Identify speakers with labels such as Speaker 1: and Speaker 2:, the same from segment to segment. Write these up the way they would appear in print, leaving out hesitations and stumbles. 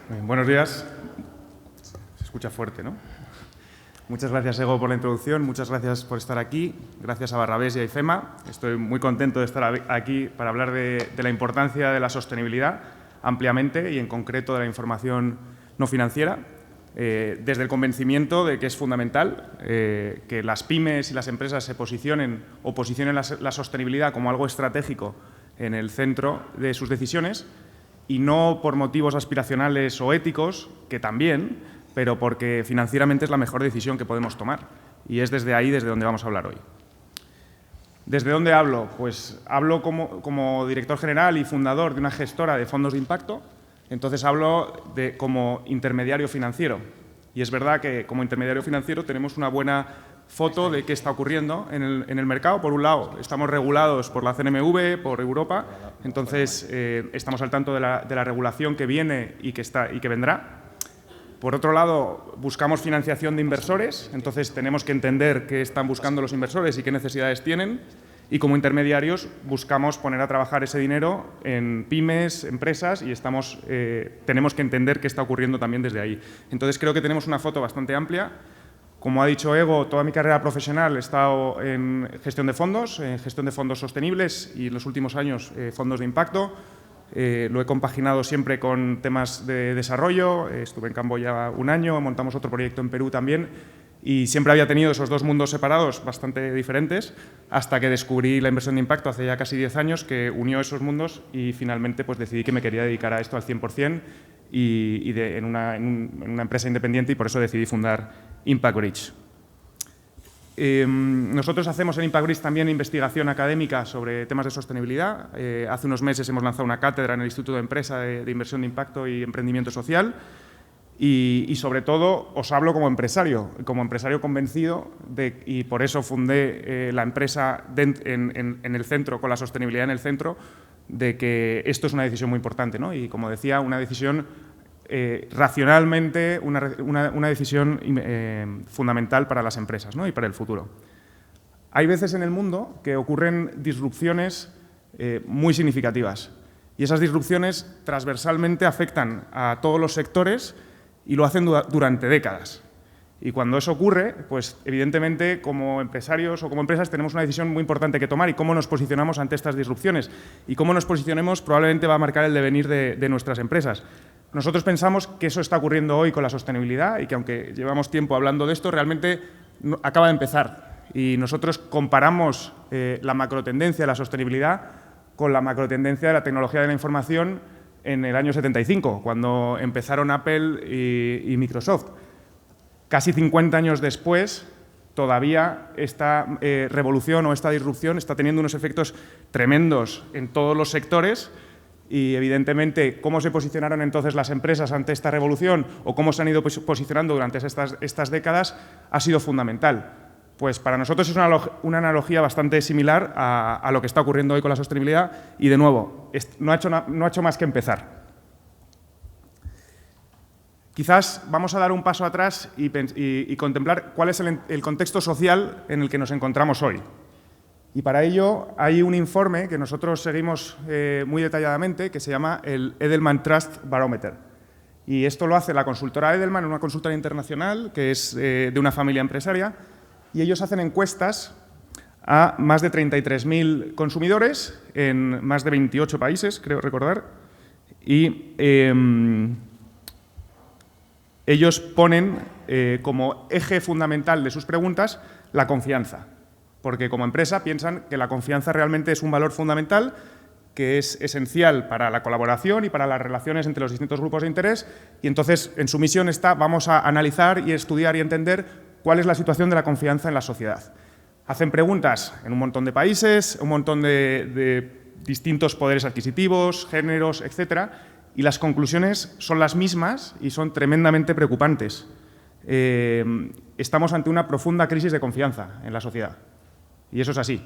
Speaker 1: Buenos días. Se escucha fuerte, ¿no? Muchas gracias, Ego, por la introducción. Muchas gracias por estar aquí. Gracias a Barrabés y a IFEMA. Estoy muy contento de estar aquí para hablar de la importancia de la sostenibilidad ampliamente y, en concreto, de la información no financiera, desde el convencimiento de que es fundamental que las pymes y las empresas se posicionen la sostenibilidad como algo estratégico en el centro de sus decisiones, y no por motivos aspiracionales o éticos, que también, pero porque financieramente es la mejor decisión que podemos tomar. Y es desde ahí desde donde vamos a hablar hoy. ¿Desde dónde hablo? Pues hablo como director general y fundador de una gestora de fondos de impacto. Entonces hablo como intermediario financiero. Y es verdad que como intermediario financiero tenemos una buena foto de qué está ocurriendo en el mercado. Por un lado, estamos regulados por la CNMV, por Europa, entonces estamos al tanto de la regulación que viene y que vendrá. Por otro lado, buscamos financiación de inversores, entonces tenemos que entender qué están buscando los inversores y qué necesidades tienen. Y como intermediarios buscamos poner a trabajar ese dinero en pymes, empresas, y tenemos que entender qué está ocurriendo también desde ahí. Entonces creo que tenemos una foto bastante amplia. Como ha dicho Ego, toda mi carrera profesional he estado en gestión de fondos sostenibles y en los últimos años fondos de impacto. Lo he compaginado siempre con temas de desarrollo. Estuve en Camboya un año, montamos otro proyecto en Perú también, y siempre había tenido esos dos mundos separados bastante diferentes, hasta que descubrí la inversión de impacto hace ya casi 10 años, que unió esos mundos, y finalmente pues decidí que me quería dedicar a esto al 100% en una empresa independiente, y por eso decidí fundar Impact Bridge. Nosotros hacemos en Impact Bridge también investigación académica sobre temas de sostenibilidad. Hace unos meses hemos lanzado una cátedra en el Instituto de Empresa de Inversión de Impacto y Emprendimiento Social. Y sobre todo os hablo como empresario convencido y por eso fundé la empresa en el centro, con la sostenibilidad en el centro, de que esto es una decisión muy importante, ¿no? Y como decía, una decisión racionalmente, una decisión fundamental para las empresas, ¿no? Y para el futuro. Hay veces en el mundo que ocurren disrupciones muy significativas, y esas disrupciones transversalmente afectan a todos los sectores y lo hacen durante décadas. Y cuando eso ocurre, pues evidentemente como empresarios o como empresas tenemos una decisión muy importante que tomar, y cómo nos posicionamos ante estas disrupciones. Y cómo nos posicionemos probablemente va a marcar el devenir de nuestras empresas. Nosotros pensamos que eso está ocurriendo hoy con la sostenibilidad, y que aunque llevamos tiempo hablando de esto, realmente acaba de empezar. Y nosotros comparamos la macrotendencia de la sostenibilidad con la macrotendencia de la tecnología de la información en el año 75, cuando empezaron Apple y Microsoft. Casi 50 años después, todavía esta revolución o esta disrupción está teniendo unos efectos tremendos en todos los sectores, y evidentemente cómo se posicionaron entonces las empresas ante esta revolución, o cómo se han ido posicionando durante estas décadas, ha sido fundamental. Pues para nosotros es una analogía bastante similar a lo que está ocurriendo hoy con la sostenibilidad, y de nuevo, no ha hecho más que empezar. Quizás vamos a dar un paso atrás y contemplar cuál es el contexto social en el que nos encontramos hoy. Y para ello hay un informe que nosotros seguimos muy detalladamente, que se llama el Edelman Trust Barometer. Y esto lo hace la consultora Edelman, una consultora internacional que es de una familia empresaria, y ellos hacen encuestas a más de 33.000 consumidores en más de 28 países, creo recordar, y ellos ponen como eje fundamental de sus preguntas la confianza, porque como empresa piensan que la confianza realmente es un valor fundamental, que es esencial para la colaboración y para las relaciones entre los distintos grupos de interés, y entonces en su misión vamos a analizar y estudiar y entender cuál es la situación de la confianza en la sociedad. Hacen preguntas en un montón de países, un montón de distintos poderes adquisitivos, géneros, etcétera, y las conclusiones son las mismas y son tremendamente preocupantes. Estamos ante una profunda crisis de confianza en la sociedad, y eso es así.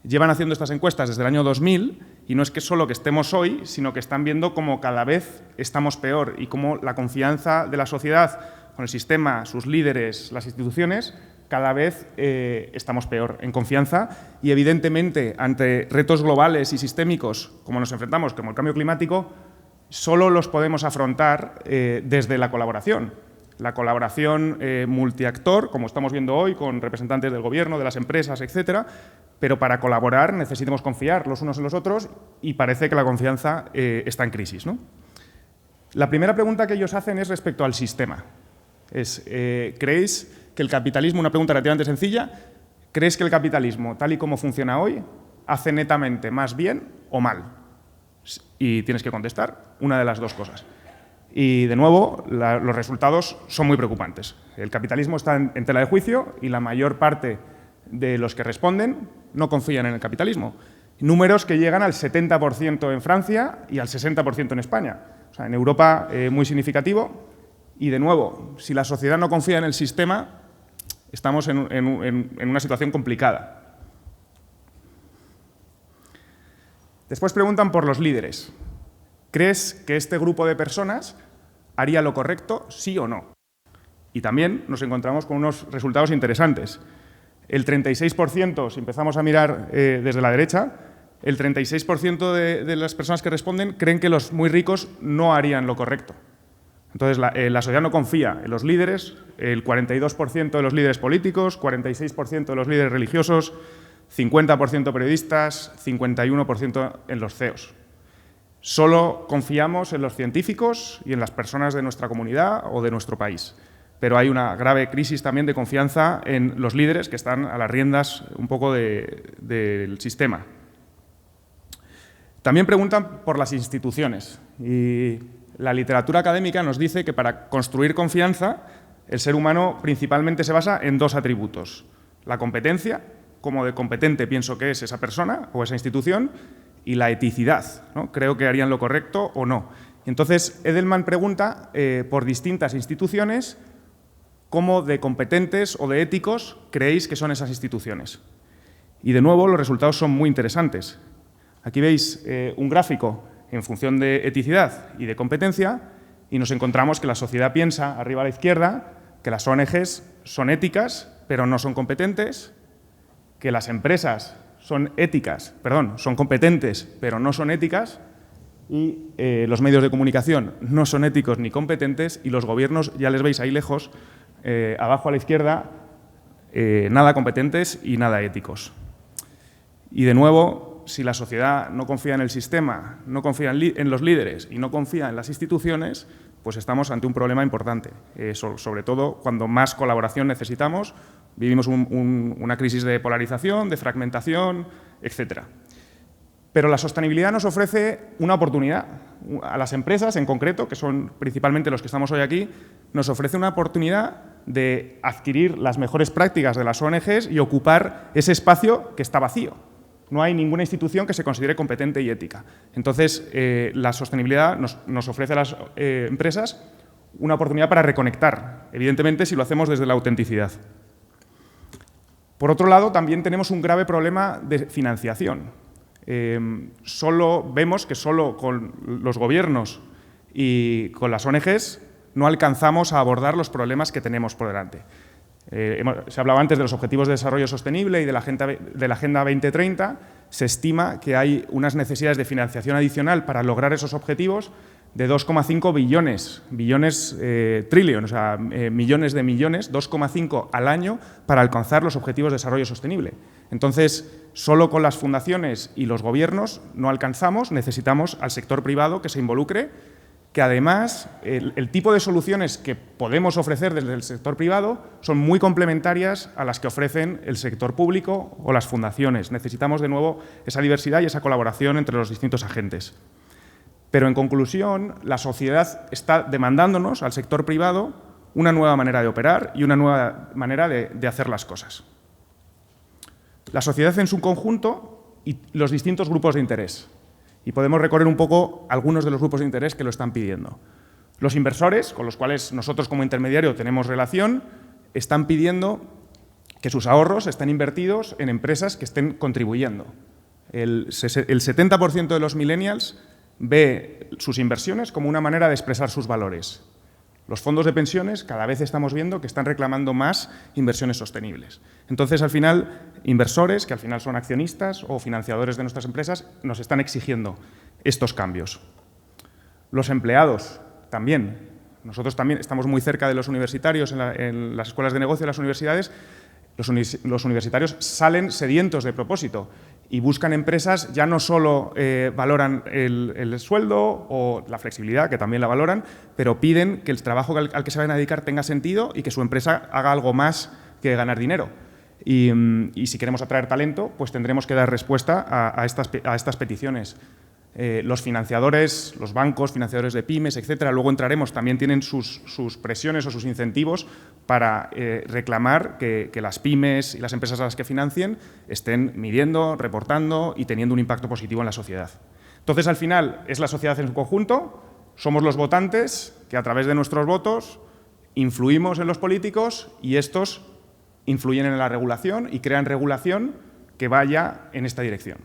Speaker 1: Llevan haciendo estas encuestas desde el año 2000, y no es que solo que estemos hoy, sino que están viendo cómo cada vez estamos peor, y cómo la confianza de la sociedad con el sistema, sus líderes, las instituciones, cada vez estamos peor en confianza, y evidentemente ante retos globales y sistémicos como nos enfrentamos, como el cambio climático, solo los podemos afrontar desde la colaboración. La colaboración multiactor, como estamos viendo hoy, con representantes del gobierno, de las empresas, etcétera, pero para colaborar necesitamos confiar los unos en los otros y parece que la confianza está en crisis, ¿no? La primera pregunta que ellos hacen es respecto al sistema. ¿Creéis que el capitalismo, una pregunta relativamente sencilla, ¿crees que el capitalismo, tal y como funciona hoy, hace netamente más bien o mal? Y tienes que contestar una de las dos cosas. Y, de nuevo, los resultados son muy preocupantes. El capitalismo está en tela de juicio y la mayor parte de los que responden no confían en el capitalismo. Números que llegan al 70% en Francia y al 60% en España. O sea, en Europa muy significativo. Y, de nuevo, si la sociedad no confía en el sistema, estamos en una situación complicada. Después preguntan por los líderes. ¿Crees que este grupo de personas haría lo correcto, sí o no? Y también nos encontramos con unos resultados interesantes. El 36%, si empezamos a mirar desde la derecha, el 36% de las personas que responden creen que los muy ricos no harían lo correcto. Entonces, la sociedad no confía en los líderes, el 42% de los líderes políticos, 46% de los líderes religiosos, 50% periodistas, 51% en los CEOs. Solo confiamos en los científicos y en las personas de nuestra comunidad o de nuestro país. Pero hay una grave crisis también de confianza en los líderes que están a las riendas un poco del sistema. También preguntan por las instituciones. Y la literatura académica nos dice que para construir confianza el ser humano principalmente se basa en dos atributos. La competencia, como de competente pienso que es esa persona o esa institución, y la eticidad, ¿no? Creo que harían lo correcto o no. Entonces, Edelman pregunta por distintas instituciones cómo de competentes o de éticos creéis que son esas instituciones. Y, de nuevo, los resultados son muy interesantes. Aquí veis un gráfico en función de eticidad y de competencia y nos encontramos que la sociedad piensa, arriba a la izquierda, que las ONGs son éticas, pero no son competentes, que las empresas son competentes, pero no son éticas, y los medios de comunicación no son éticos ni competentes, y los gobiernos, ya les veis ahí lejos, abajo a la izquierda, nada competentes y nada éticos. Y, de nuevo, si la sociedad no confía en el sistema, no confía en los líderes y no confía en las instituciones, pues estamos ante un problema importante, sobre todo cuando más colaboración necesitamos. Vivimos una crisis de polarización, de fragmentación, etc. Pero la sostenibilidad nos ofrece una oportunidad. A las empresas, en concreto, que son principalmente los que estamos hoy aquí, nos ofrece una oportunidad de adquirir las mejores prácticas de las ONGs y ocupar ese espacio que está vacío. No hay ninguna institución que se considere competente y ética. Entonces, la sostenibilidad nos ofrece a las empresas una oportunidad para reconectar, evidentemente, si lo hacemos desde la autenticidad. Por otro lado, también tenemos un grave problema de financiación. Vemos que solo con los gobiernos y con las ONGs no alcanzamos a abordar los problemas que tenemos por delante. Se hablaba antes de los Objetivos de Desarrollo Sostenible y de la Agenda 2030. Se estima que hay unas necesidades de financiación adicional para lograr esos objetivos de 2,5 trillion, o sea, millones de millones, 2,5 al año para alcanzar los Objetivos de Desarrollo Sostenible. Entonces, solo con las fundaciones y los gobiernos no alcanzamos, necesitamos al sector privado que se involucre, que además el tipo de soluciones que podemos ofrecer desde el sector privado son muy complementarias a las que ofrecen el sector público o las fundaciones. Necesitamos, de nuevo, esa diversidad y esa colaboración entre los distintos agentes. Pero, en conclusión, la sociedad está demandándonos al sector privado una nueva manera de operar y una nueva manera de hacer las cosas. La sociedad en su conjunto y los distintos grupos de interés. Y podemos recorrer un poco algunos de los grupos de interés que lo están pidiendo. Los inversores, con los cuales nosotros como intermediario tenemos relación, están pidiendo que sus ahorros estén invertidos en empresas que estén contribuyendo. El 70% de los millennials ve sus inversiones como una manera de expresar sus valores. Los fondos de pensiones cada vez estamos viendo que están reclamando más inversiones sostenibles. Entonces, al final, inversores, que al final son accionistas o financiadores de nuestras empresas, nos están exigiendo estos cambios. Los empleados también. Nosotros también estamos muy cerca de los universitarios en las escuelas de negocio de las universidades. Los universitarios salen sedientos de propósito y buscan empresas, ya no solo valoran el sueldo o la flexibilidad, que también la valoran, pero piden que el trabajo al que se vayan a dedicar tenga sentido y que su empresa haga algo más que ganar dinero. Y si queremos atraer talento, pues tendremos que dar respuesta a estas peticiones. Los financiadores, los bancos, financiadores de pymes, etcétera, luego entraremos, también tienen sus presiones o sus incentivos para reclamar que las pymes y las empresas a las que financien estén midiendo, reportando y teniendo un impacto positivo en la sociedad. Entonces, al final, es la sociedad en su conjunto, somos los votantes que a través de nuestros votos influimos en los políticos y estos influyen en la regulación y crean regulación que vaya en esta dirección.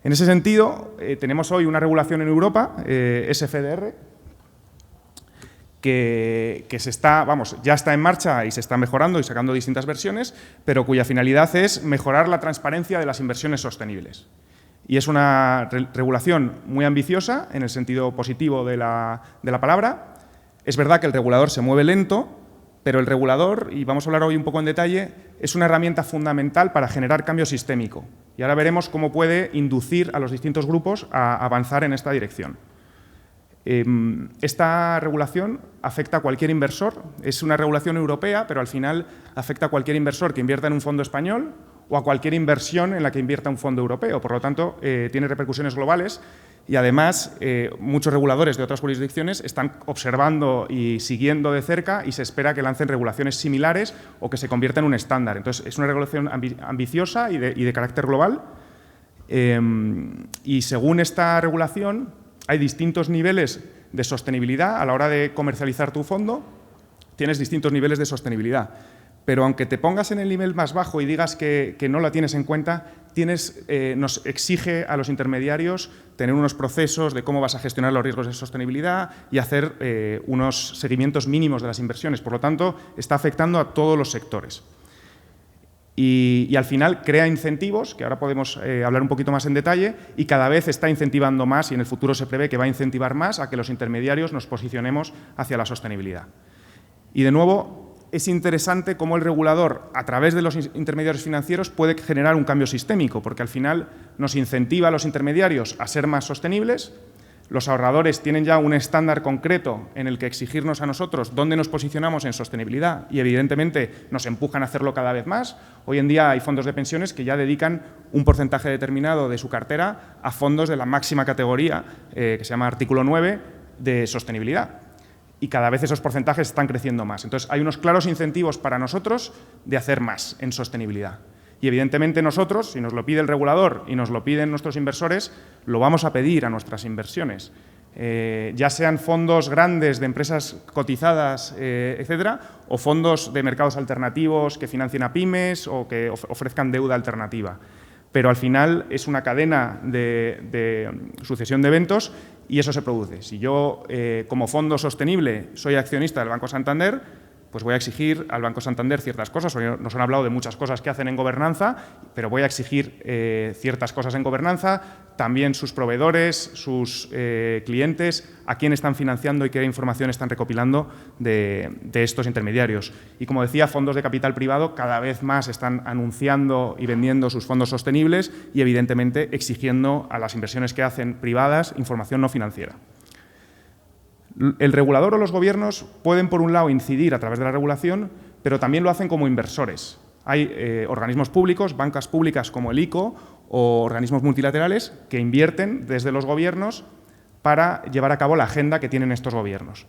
Speaker 1: En ese sentido, tenemos hoy una regulación en Europa, SFDR, que ya está en marcha y se está mejorando y sacando distintas versiones, pero cuya finalidad es mejorar la transparencia de las inversiones sostenibles. Y es una regulación muy ambiciosa, en el sentido positivo de la palabra. Es verdad que el regulador se mueve lento, pero el regulador, y vamos a hablar hoy un poco en detalle, es una herramienta fundamental para generar cambio sistémico. Y ahora veremos cómo puede inducir a los distintos grupos a avanzar en esta dirección. Esta regulación afecta a cualquier inversor. Es una regulación europea, pero al final afecta a cualquier inversor que invierta en un fondo español o a cualquier inversión en la que invierta un fondo europeo. Por lo tanto, tiene repercusiones globales. Y además, muchos reguladores de otras jurisdicciones están observando y siguiendo de cerca y se espera que lancen regulaciones similares o que se convierta en un estándar. Entonces, es una regulación ambiciosa y de carácter global. Y según esta regulación, hay distintos niveles de sostenibilidad. A la hora de comercializar tu fondo, tienes distintos niveles de sostenibilidad. Pero aunque te pongas en el nivel más bajo y digas que no la tienes en cuenta, nos exige a los intermediarios tener unos procesos de cómo vas a gestionar los riesgos de sostenibilidad y hacer unos seguimientos mínimos de las inversiones. Por lo tanto, está afectando a todos los sectores. Y al final crea incentivos, que ahora podemos hablar un poquito más en detalle, y cada vez está incentivando más, y en el futuro se prevé que va a incentivar más a que los intermediarios nos posicionemos hacia la sostenibilidad. Y de nuevo, es interesante cómo el regulador, a través de los intermediarios financieros, puede generar un cambio sistémico, porque al final nos incentiva a los intermediarios a ser más sostenibles. Los ahorradores tienen ya un estándar concreto en el que exigirnos a nosotros dónde nos posicionamos en sostenibilidad y, evidentemente, nos empujan a hacerlo cada vez más. Hoy en día hay fondos de pensiones que ya dedican un porcentaje determinado de su cartera a fondos de la máxima categoría, que se llama artículo 9, de sostenibilidad. Y cada vez esos porcentajes están creciendo más. Entonces, hay unos claros incentivos para nosotros de hacer más en sostenibilidad. Y, evidentemente, nosotros, si nos lo pide el regulador y nos lo piden nuestros inversores, lo vamos a pedir a nuestras inversiones. Ya sean fondos grandes de empresas cotizadas, etcétera, o fondos de mercados alternativos que financien a pymes o que ofrezcan deuda alternativa. Pero al final es una cadena de sucesión de eventos y eso se produce. Si yo, como fondo sostenible, soy accionista del Banco Santander, pues voy a exigir al Banco Santander ciertas cosas. Hoy nos han hablado de muchas cosas que hacen en gobernanza, pero voy a exigir ciertas cosas en gobernanza, también sus proveedores, sus clientes, a quién están financiando y qué información están recopilando de estos intermediarios. Y como decía, fondos de capital privado cada vez más están anunciando y vendiendo sus fondos sostenibles y, evidentemente, exigiendo a las inversiones que hacen privadas información no financiera. El regulador o los gobiernos pueden, por un lado, incidir a través de la regulación, pero también lo hacen como inversores. Hay organismos públicos, bancas públicas como el ICO o organismos multilaterales que invierten desde los gobiernos para llevar a cabo la agenda que tienen estos gobiernos.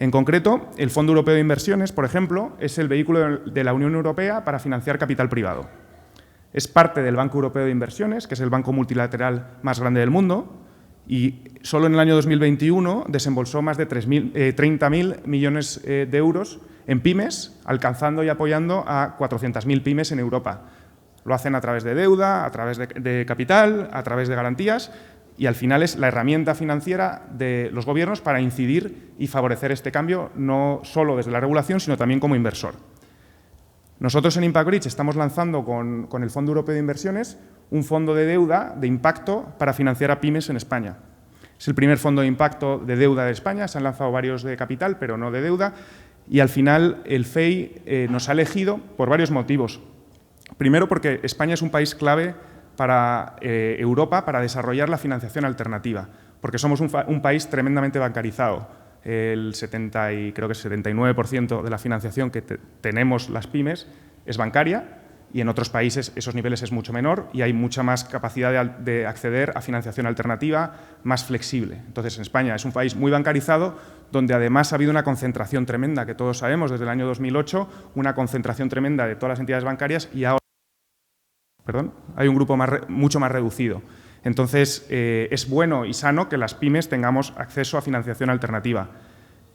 Speaker 1: En concreto, el Fondo Europeo de Inversiones, por ejemplo, es el vehículo de la Unión Europea para financiar capital privado. Es parte del Banco Europeo de Inversiones, que es el banco multilateral más grande del mundo, y solo en el año 2021 desembolsó más de 30.000 millones de euros en pymes, alcanzando y apoyando a 400.000 pymes en Europa. Lo hacen a través de deuda, a través de capital, a través de garantías y al final es la herramienta financiera de los gobiernos para incidir y favorecer este cambio, no solo desde la regulación, sino también como inversor. Nosotros en Impact Bridge estamos lanzando con el Fondo Europeo de Inversiones un fondo de deuda de impacto para financiar a pymes en España. Es el primer fondo de impacto de deuda de España. Se han lanzado varios de capital, pero no de deuda. Y al final el FEI nos ha elegido por varios motivos. Primero, porque España es un país clave para Europa para desarrollar la financiación alternativa, porque somos un país tremendamente bancarizado. El 79% de la financiación que tenemos las pymes es bancaria, y en otros países esos niveles es mucho menor y hay mucha más capacidad de acceder a financiación alternativa más flexible. Entonces, en España es un país muy bancarizado, donde además ha habido una concentración tremenda, que todos sabemos desde el año 2008, una concentración tremenda de todas las entidades bancarias, y ahora hay un grupo mucho más reducido. Entonces, es bueno y sano que las pymes tengamos acceso a financiación alternativa.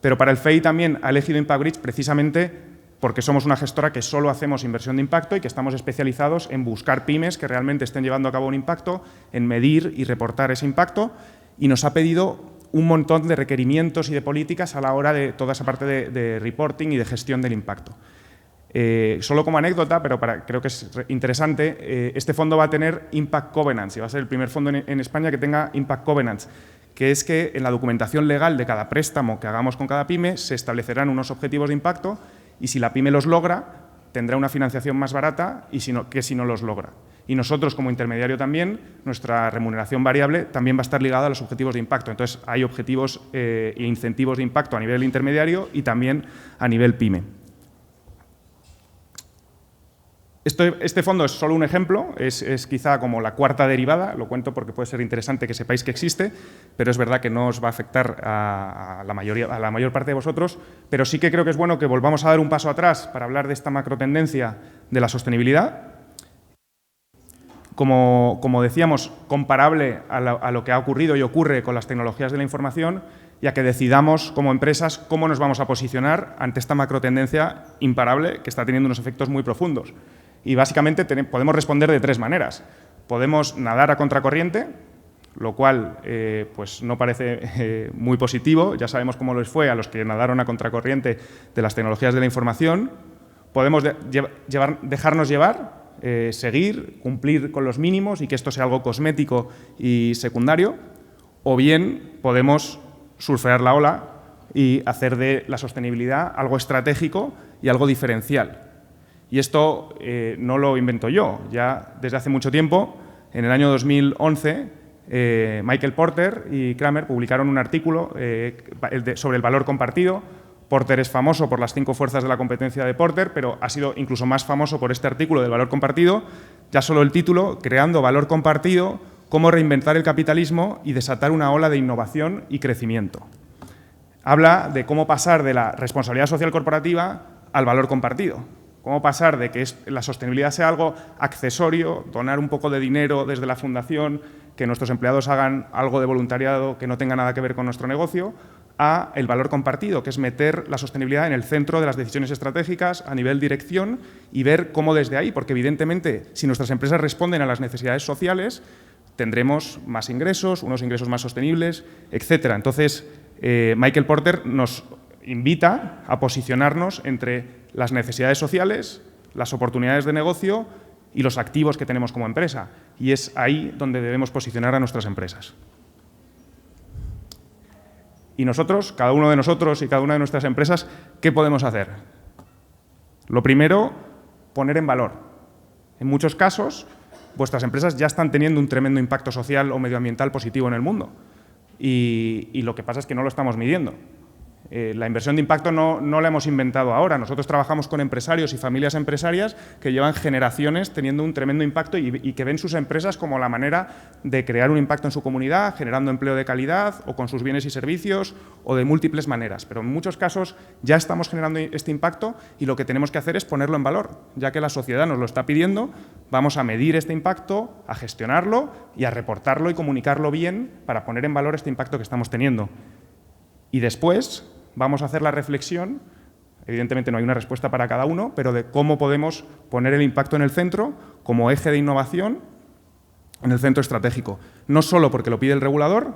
Speaker 1: Pero para el FEI también ha elegido Impact Bridge precisamente porque somos una gestora que solo hacemos inversión de impacto y que estamos especializados en buscar pymes que realmente estén llevando a cabo un impacto, en medir y reportar ese impacto, y nos ha pedido un montón de requerimientos y de políticas a la hora de toda esa parte de reporting y de gestión del impacto. Solo como anécdota, pero creo que es interesante, este fondo va a tener Impact Covenants y va a ser el primer fondo en España que tenga Impact Covenants, que es que en la documentación legal de cada préstamo que hagamos con cada pyme se establecerán unos objetivos de impacto, y si la pyme los logra, tendrá una financiación más barata que si no los logra. Y nosotros, como intermediario también, nuestra remuneración variable también va a estar ligada a los objetivos de impacto. Entonces, hay objetivos e incentivos de impacto a nivel intermediario y también a nivel pyme. Este fondo es solo un ejemplo, es quizá como la cuarta derivada, lo cuento porque puede ser interesante que sepáis que existe, pero es verdad que no os va a afectar a la mayor parte de vosotros, pero sí que creo que es bueno que volvamos a dar un paso atrás para hablar de esta macrotendencia de la sostenibilidad. Como decíamos, comparable a lo que ha ocurrido y ocurre con las tecnologías de la información, y a que decidamos como empresas cómo nos vamos a posicionar ante esta macrotendencia imparable que está teniendo unos efectos muy profundos. Y básicamente podemos responder de tres maneras. Podemos nadar a contracorriente, lo cual pues no parece muy positivo. Ya sabemos cómo les fue a los que nadaron a contracorriente de las tecnologías de la información. Podemos dejarnos llevar, seguir, cumplir con los mínimos y que esto sea algo cosmético y secundario. O bien podemos surfear la ola y hacer de la sostenibilidad algo estratégico y algo diferencial. Y esto no lo invento yo. Ya desde hace mucho tiempo, en el año 2011, Michael Porter y Kramer publicaron un artículo sobre el valor compartido. Porter es famoso por las 5 fuerzas de la competencia de Porter, pero ha sido incluso más famoso por este artículo del valor compartido. Ya solo el título, Creando valor compartido, cómo reinventar el capitalismo y desatar una ola de innovación y crecimiento. Habla de cómo pasar de la responsabilidad social corporativa al valor compartido. Cómo pasar de que la sostenibilidad sea algo accesorio, donar un poco de dinero desde la fundación, que nuestros empleados hagan algo de voluntariado que no tenga nada que ver con nuestro negocio, a el valor compartido, que es meter la sostenibilidad en el centro de las decisiones estratégicas a nivel dirección y ver cómo desde ahí, porque evidentemente si nuestras empresas responden a las necesidades sociales, tendremos más ingresos, unos ingresos más sostenibles, etcétera. Entonces, Michael Porter nos invita a posicionarnos entre las necesidades sociales, las oportunidades de negocio y los activos que tenemos como empresa. Y es ahí donde debemos posicionar a nuestras empresas. Y nosotros, cada uno de nosotros y cada una de nuestras empresas, ¿qué podemos hacer? Lo primero, poner en valor. En muchos casos, vuestras empresas ya están teniendo un tremendo impacto social o medioambiental positivo en el mundo. Y lo que pasa es que no lo estamos midiendo. La inversión de impacto no la hemos inventado ahora. Nosotros trabajamos con empresarios y familias empresarias que llevan generaciones teniendo un tremendo impacto y que ven sus empresas como la manera de crear un impacto en su comunidad, generando empleo de calidad o con sus bienes y servicios o de múltiples maneras. Pero en muchos casos ya estamos generando este impacto y lo que tenemos que hacer es ponerlo en valor. Ya que la sociedad nos lo está pidiendo, vamos a medir este impacto, a gestionarlo y a reportarlo y comunicarlo bien para poner en valor este impacto que estamos teniendo. Y después vamos a hacer la reflexión, evidentemente no hay una respuesta para cada uno, pero de cómo podemos poner el impacto en el centro como eje de innovación en el centro estratégico. No solo porque lo pide el regulador,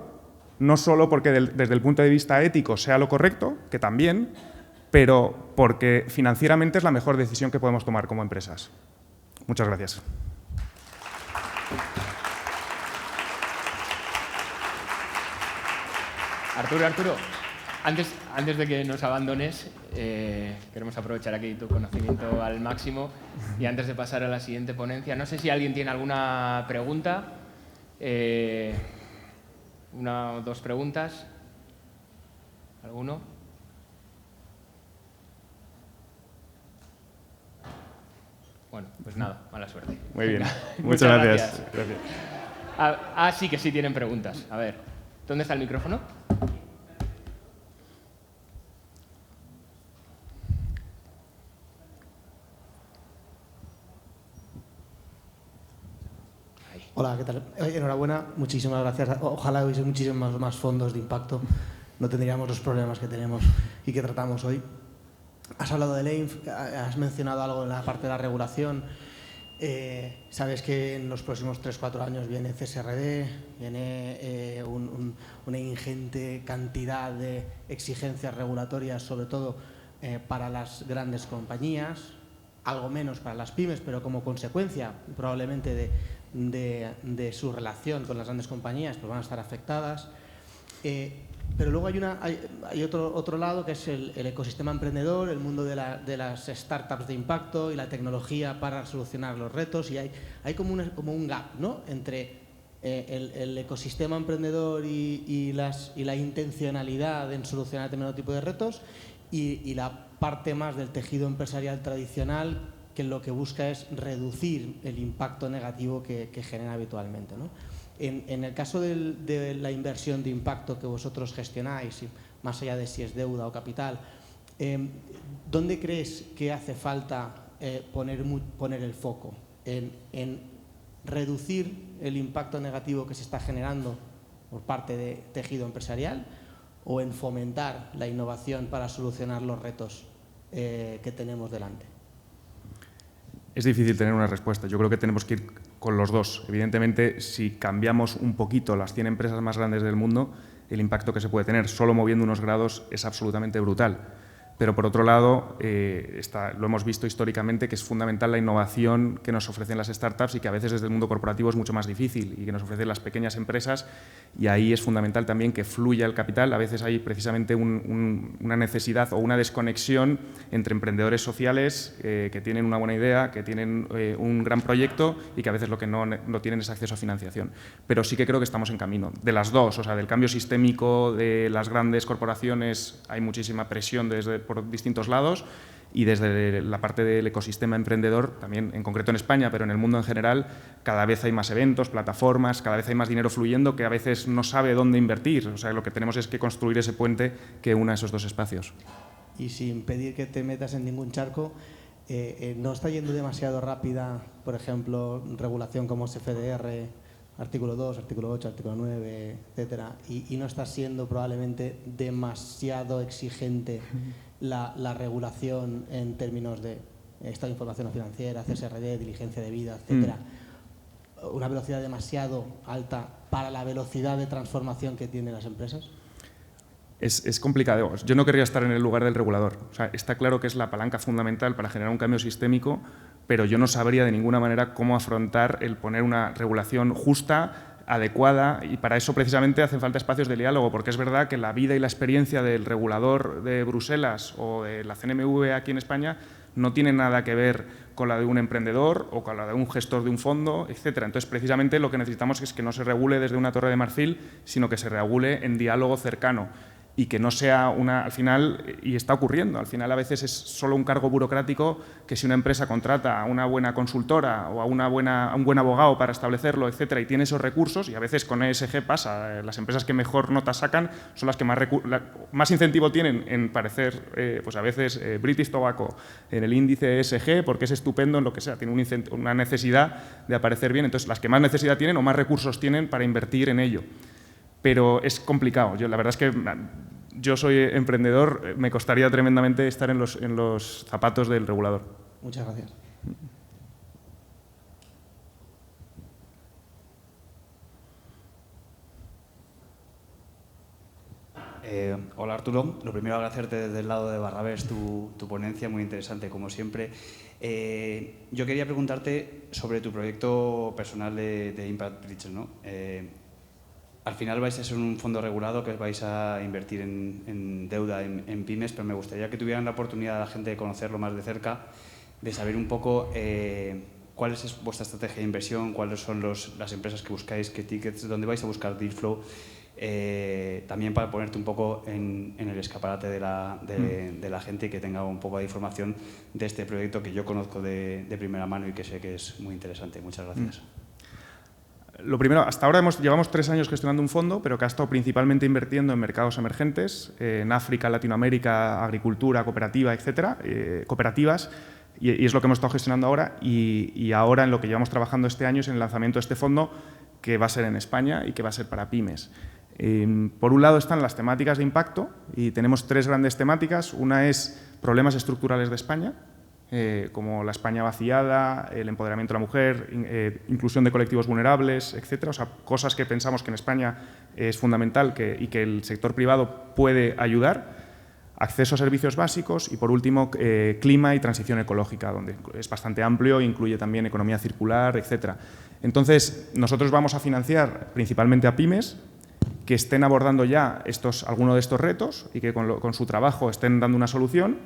Speaker 1: no solo porque desde el punto de vista ético sea lo correcto, que también, pero porque financieramente es la mejor decisión que podemos tomar como empresas. Muchas gracias.
Speaker 2: Arturo, antes de que nos abandones, queremos aprovechar aquí tu conocimiento al máximo y antes de pasar a la siguiente ponencia, no sé si alguien tiene alguna pregunta, una o dos preguntas. ¿Alguno? Bueno, pues nada, mala suerte.
Speaker 1: Muy bien,
Speaker 2: Venga,
Speaker 1: muchas gracias.
Speaker 2: Sí que sí tienen preguntas. A ver, ¿dónde está el micrófono?
Speaker 3: Hola, ¿qué tal? Enhorabuena, muchísimas gracias. Ojalá hubiese muchísimos más fondos de impacto. No tendríamos los problemas que tenemos y que tratamos hoy. Has hablado de LEINF, has mencionado algo en la parte de la regulación. Sabes que en los próximos 3-4 años viene CSRD, viene una ingente cantidad de exigencias regulatorias, sobre todo para las grandes compañías, algo menos para las pymes, pero como consecuencia probablemente de su relación con las grandes compañías, pues van a estar afectadas. Pero luego hay otro lado que es el ecosistema emprendedor, el mundo de las startups de impacto y la tecnología para solucionar los retos, y hay como un gap, ¿no?, entre el ecosistema emprendedor y la intencionalidad en solucionar determinado tipo de retos y la parte más del tejido empresarial tradicional, que lo que busca es reducir el impacto negativo que genera habitualmente, ¿no? En el caso de la inversión de impacto que vosotros gestionáis, más allá de si es deuda o capital, ¿dónde crees que hace falta poner el foco? ¿En reducir el impacto negativo que se está generando por parte de tejido empresarial o en fomentar la innovación para solucionar los retos que tenemos delante?
Speaker 1: Es difícil tener una respuesta. Yo creo que tenemos que ir con los dos. Evidentemente, si cambiamos un poquito las 100 empresas más grandes del mundo, el impacto que se puede tener solo moviendo unos grados es absolutamente brutal. Pero, por otro lado, lo hemos visto históricamente, que es fundamental la innovación que nos ofrecen las startups y que a veces desde el mundo corporativo es mucho más difícil y que nos ofrecen las pequeñas empresas, y ahí es fundamental también que fluya el capital. A veces hay precisamente una necesidad o una desconexión entre emprendedores sociales que tienen una buena idea, que tienen un gran proyecto y que a veces lo que no tienen es acceso a financiación. Pero sí que creo que estamos en camino. De las dos, o sea, del cambio sistémico de las grandes corporaciones hay muchísima presión por distintos lados, y desde la parte del ecosistema emprendedor, también en concreto en España, pero en el mundo en general, cada vez hay más eventos, plataformas, cada vez hay más dinero fluyendo que a veces no sabe dónde invertir. O sea, lo que tenemos es que construir ese puente que una esos dos espacios.
Speaker 3: Y sin pedir que te metas en ningún charco, ¿no está yendo demasiado rápida, por ejemplo, regulación como CFDR, artículo 2, artículo 8, artículo 9, etcétera, y no está siendo probablemente demasiado exigente la regulación en términos de estado de información financiera, CSRD, diligencia debida, etcétera? ¿Una velocidad demasiado alta para la velocidad de transformación que tienen las empresas?
Speaker 1: Es complicado. Yo no querría estar en el lugar del regulador. O sea, está claro que es la palanca fundamental para generar un cambio sistémico, pero yo no sabría de ninguna manera cómo afrontar el poner una regulación justa, adecuada, y para eso precisamente hacen falta espacios de diálogo, porque es verdad que la vida y la experiencia del regulador de Bruselas o de la CNMV aquí en España no tiene nada que ver con la de un emprendedor o con la de un gestor de un fondo, etcétera. Entonces, precisamente lo que necesitamos es que no se regule desde una torre de marfil, sino que se regule en diálogo cercano. Y que no sea al final, y está ocurriendo, al final a veces es solo un cargo burocrático que si una empresa contrata a una buena consultora o a un buen abogado para establecerlo, etcétera, y tiene esos recursos, y a veces con ESG pasa, las empresas que mejor notas sacan son las que más incentivo tienen en parecer, pues a veces British Tobacco en el índice ESG, porque es estupendo en lo que sea, tiene una necesidad de aparecer bien. Entonces, las que más necesidad tienen o más recursos tienen para invertir en ello. Pero es complicado. La verdad es que yo soy emprendedor, me costaría tremendamente estar en los zapatos del regulador.
Speaker 3: Muchas gracias.
Speaker 4: Hola Arturo, lo primero agradecerte desde el lado de Barrabés tu ponencia, muy interesante como siempre. Yo quería preguntarte sobre tu proyecto personal de Impact Bridge, ¿no? al final vais a ser un fondo regulado que vais a invertir en deuda, en pymes, pero me gustaría que tuvieran la oportunidad la gente de conocerlo más de cerca, de saber un poco cuál es vuestra estrategia de inversión, cuáles son las empresas que buscáis, qué tickets, dónde vais a buscar deal flow, también para ponerte un poco en el escaparate de la gente y que tenga un poco de información de este proyecto que yo conozco de primera mano y que sé que es muy interesante. Muchas gracias.
Speaker 1: Lo primero, hasta ahora llevamos 3 años gestionando un fondo, pero que ha estado principalmente invirtiendo en mercados emergentes, en África, Latinoamérica, agricultura, cooperativa, etcétera, cooperativas, y es lo que hemos estado gestionando ahora. Y ahora en lo que llevamos trabajando este año es en el lanzamiento de este fondo, que va a ser en España y que va a ser para pymes. Por un lado están las temáticas de impacto, y tenemos 3 grandes temáticas. Una es problemas estructurales de España, como la España vaciada, el empoderamiento de la mujer, inclusión de colectivos vulnerables, etcétera. O sea, cosas que pensamos que en España es fundamental y que el sector privado puede ayudar. Acceso a servicios básicos y, por último, clima y transición ecológica, donde es bastante amplio, incluye también economía circular, etcétera. Entonces, nosotros vamos a financiar principalmente a pymes que estén abordando ya alguno de estos retos y que con su trabajo estén dando una solución,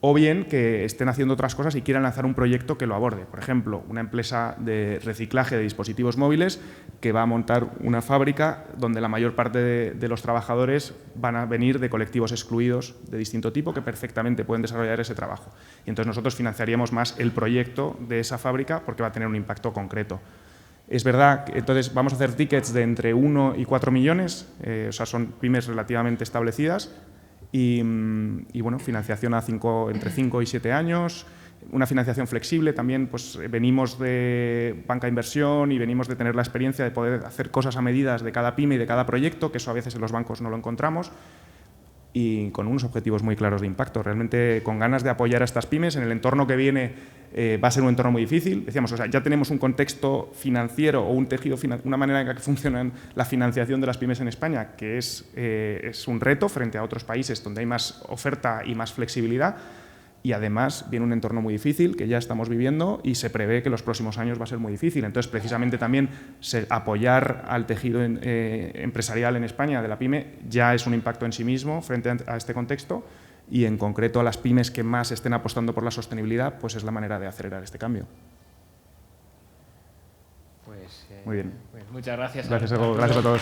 Speaker 1: o bien que estén haciendo otras cosas y quieran lanzar un proyecto que lo aborde. Por ejemplo, una empresa de reciclaje de dispositivos móviles que va a montar una fábrica donde la mayor parte de los trabajadores van a venir de colectivos excluidos de distinto tipo que perfectamente pueden desarrollar ese trabajo. Y entonces nosotros financiaríamos más el proyecto de esa fábrica porque va a tener un impacto concreto. Es verdad que entonces vamos a hacer tickets de entre 1 y 4 millones, o sea, son pymes relativamente establecidas. Y bueno, financiación entre 5 y 7 años, una financiación flexible también. Pues venimos de banca de inversión y venimos de tener la experiencia de poder hacer cosas a medidas de cada pyme y de cada proyecto, que eso a veces en los bancos no lo encontramos, y con unos objetivos muy claros de impacto, realmente con ganas de apoyar a estas pymes. En el entorno que viene va a ser un entorno muy difícil. Decíamos, o sea, ya tenemos un contexto financiero o un tejido, una manera en la que funciona la financiación de las pymes en España, que es un reto frente a otros países donde hay más oferta y más flexibilidad. Y además viene un entorno muy difícil que ya estamos viviendo y se prevé que los próximos años va a ser muy difícil. Entonces, precisamente también apoyar al tejido empresarial en España de la pyme ya es un impacto en sí mismo frente a este contexto, y en concreto a las pymes que más estén apostando por la sostenibilidad, pues es la manera de acelerar este cambio.
Speaker 2: Pues,
Speaker 1: muy bien.
Speaker 2: Pues muchas gracias.
Speaker 1: Gracias a todos.